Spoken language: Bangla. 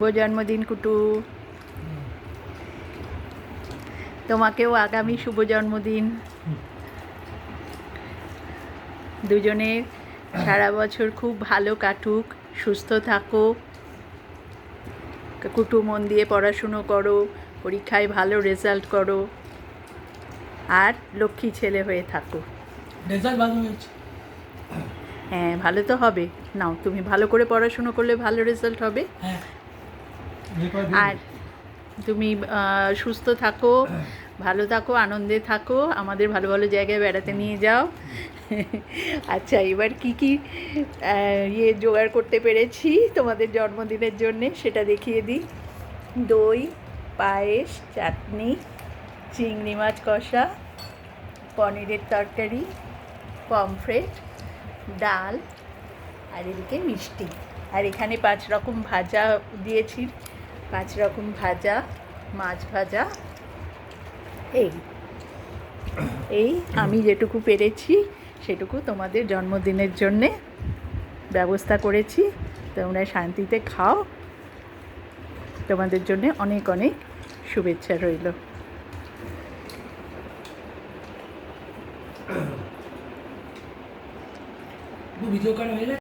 শুভ জন্মদিন কুটু, তোমাকেও আগামী শুভ জন্মদিন। দুজনের সারা বছর খুব ভালো কাটুক, সুস্থ থাকো, কুটু মন দিয়ে পড়াশুনো করো, পরীক্ষায় ভালো রেজাল্ট করো, আর লক্ষ্মী ছেলে হয়ে থাকো। রেজাল্ট ভালো হয়েছে। হ্যাঁ, ভালো তো হবে। নাও, তুমি ভালো করে পড়াশুনো করলে ভালো রেজাল্ট হবে। হ্যাঁ, আর তুমি সুস্থ থাকো, ভালো থাকো, আনন্দে থাকো, আমাদের ভালো ভালো জায়গায় বেড়াতে নিয়ে যাও। আচ্ছা, এবার কি কি জোগাড় করতে পেরেছি তোমাদের জন্মদিনের জন্যে সেটা দেখিয়ে দিই। দই, পায়েস, চাটনি, চিংড়ি মাছ কষা, পনিরের তরকারি, পমফ্রেট, ডাল, আর এদিকে মিষ্টি। আর এখানে 5 রকম ভাজা দিয়েছি, 5 রকম ভাজা, মাছ ভাজা। এই আমি যেটুকু পেরেছি সেটুকু তোমাদের জন্মদিনের জন্যে ব্যবস্থা করেছি। তোমরা শান্তিতে খাও, তোমাদের জন্যে অনেক অনেক শুভেচ্ছা রইল। ভিডিও করা হয়ে